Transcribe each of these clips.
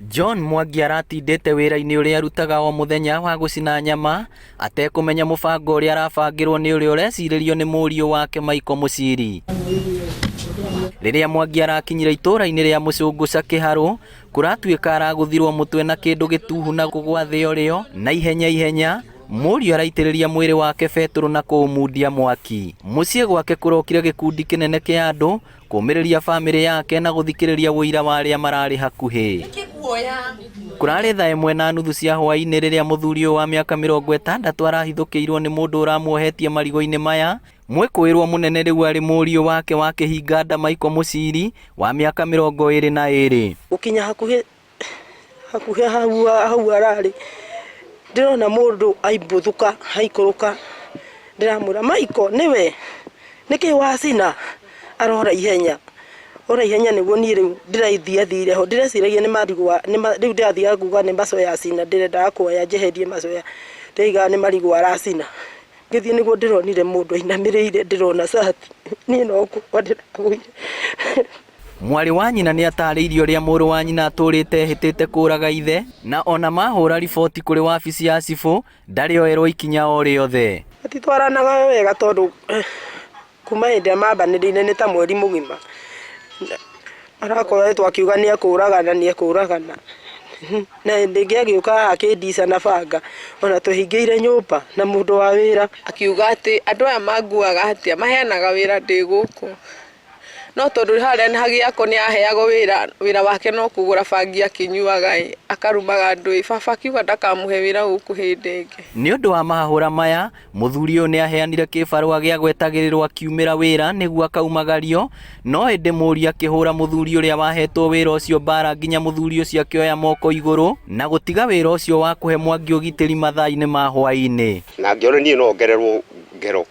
John Mwangi aratindĩte wĩra-inĩ ũrĩa arutaga o mũthenya wa gũcina nyama atekũmenya mũbango ũrĩa arabangĩrwo nĩ ũrĩa ũrecirĩrio nĩ mũriũ wake Michael Muchiri. Rĩrĩa Mwangi arakinyire itũũra-inĩ rĩa Mũcũngũca Kĩharũ, kũratuĩka aragũthirwo mũtwe na kĩndũ gĩtuhu na kũgwa thĩ orĩo na ihenya mũriũ araitĩrĩria mwĩrĩ wake betũrũ na kũũmundia mwaki. Mũciĩ gwake kũrokire gĩkundi kĩnene kĩa andũ kũmĩrĩria bamĩrĩ yake na gũthikĩrĩria wũira wa arĩa mararĩ hakuhĩ. Kũrarĩ thaa 1:30 cia hwaĩ-inĩ rĩrĩa mũthuri ũyũ wa mĩaka 60 arahithũkĩirwo nĩ mũndũ ũramuohetie marigũ-inĩ maya. Mwĩkũĩrwo mũnene rĩu arĩ mũriũ wake wa kĩhinganda Michael Muchiri wa mĩaka 22. Gũkinya hakuhĩ hau ararĩ ndĩrona mũndũ aimbũthũka haikũrũka, ndĩramwĩra Michael nĩwe nĩkĩ wacina, arora ihenya nĩguo niĩ rĩu ndĩrathire ho ndĩreciragia nĩ marigũ rĩu ndĩrathiaga kuga nĩ macoya acina, ndĩrendaga kuoya njeherie macoya ndĩigaga nĩ marigũ aracina. Ngĩthiĩ nĩguo ndĩronire mũndũ ainamĩrĩire, ndĩrona cati niĩ no gũkua ndĩragũire. Mwarĩ wa nyina nĩ atarĩirio ũrĩa mũrũ wa nyina atũrĩte ehĩtĩte kũraga ithe, na ona mahũra riboti kũrĩ wabici ya cibũ ndarĩ oerwo ikinya o rĩothe. Matitwaranaga wega tondũ kuma hĩndĩ ĩrĩa mambanĩrĩire nĩ ta mweri mũgima arakoretwo akiuga nĩ ekũragana na ndĩngĩ agĩũka akĩndica na banga ona tũhingĩire nyũmba na mũndũ wa wĩra akiuga atĩ andũ aya manguaga atĩa maheanaga wĩra ndĩ gũkũ, no tondũ harĩa hagiako nĩ aheagwo wĩra wake no kũgũra bangi akinyuaga akarumaga andũ. Baba akiuga ndakamũhe wĩra gũkũ hĩndĩ ĩngĩ. Nĩ ũndũ wa mahahũra maya mũthuri ũyũ nĩ aheanire kĩbarũa gĩa gwetagĩrĩrwo akiumĩra wĩra nĩguo akaumagario, no hĩndĩ mũriũ akĩhũra mũthuri ũrĩa wahetwo wĩra ũcio mbara nginya mũthuri ũcio akĩoya moko igũrũ na gũtiga wĩra ũcio wa kũhe Mwangi ũgitĩri mathaa-inĩ ma hwaĩ-inĩ. Na ngĩona niĩ no ngererwo ngero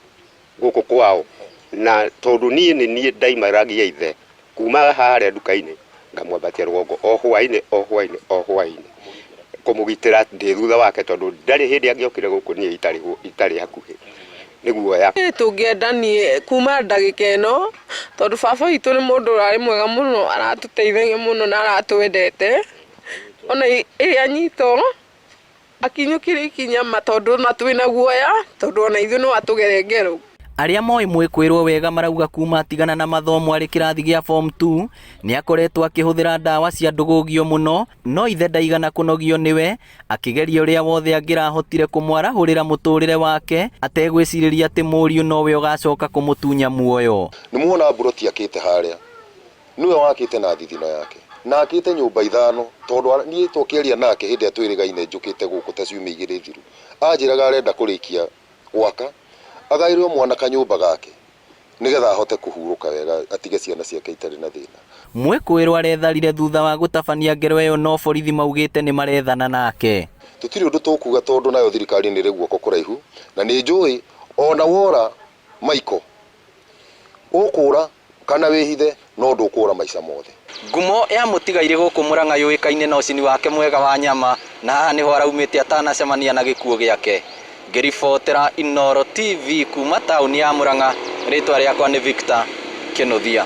gũkũ kwao, na tondu niĩ ndaimaragia ithe kuma harĩa nduka-inĩ ngamwambatia rũgongo o hwaĩ-inĩ kũmũgitĩra ndĩ thutha wake, tondu ndarĩ hĩndĩ angĩokire gũkũ niĩ itarĩ hakuhĩ nĩguo ya. Tũngĩenda niĩ kuma ndagĩka ĩno tondu baba witũ nĩ mũndũ ũrarĩ mwega mũno, aratũteithagia mũno na aratwendete, ona anyitwo akinyũkire ikinya tondu na twĩna guoya tondu ona ithuĩ no atũgere ngero. Arĩa moĩ mwĩkũĩrwo wega marauga kuma atigana na mathomo arĩ kĩrathi gĩa form 2 nĩ akoretwo akĩhũthĩra ndawa cia ndũgũgio mũno, no ithe ndaigana kũnogio nĩwe, akĩgeria ũrĩa wothe angĩrahotire kũmwarahũrĩra mũtũrĩre wake ategwĩcirĩria atĩ mũriũ nowe ũgacoka kũmũtunya muoyo. Nĩmuona Mburoti akĩte harĩa nĩwe wakĩte na thithino yake na akĩte nyũmba 5 tondu niĩ tũkĩaria nake hĩndĩ ĩrĩa twĩrĩgaine njũkĩte gũkũ ta ciumia 2 thiru, anjĩraga arenda kũrĩkia gwaka agaĩrwo mwana kanyũmba gake nĩgetha ahote kũhurũka wega atige ciana ciake itarĩ na thĩna. Mwĩkũĩrwo aretharire thutha wa gũtabania ngero ĩyo, no borithi maugĩte nĩ marethana nake. Tũtirĩ ũndũ tũkuga tondũ nayo thirikari nĩ rĩ guoko kũraihu, na nĩ njũĩ ona wora Michael ũkũra kana wĩhithe no ndũkũra maica mothe. Ngumo ya mũtigairĩ gũkũ Mũrang'a yũĩkaine na ũcini wake mwega wa nyama, na haha nĩho araumĩte atanacemania na gĩkuũ gĩake. Ngĩribotera Inooro TV kuma taũni ya Mũrang'a, rĩtwa rĩakwa nĩ Victor Kĩnũthia.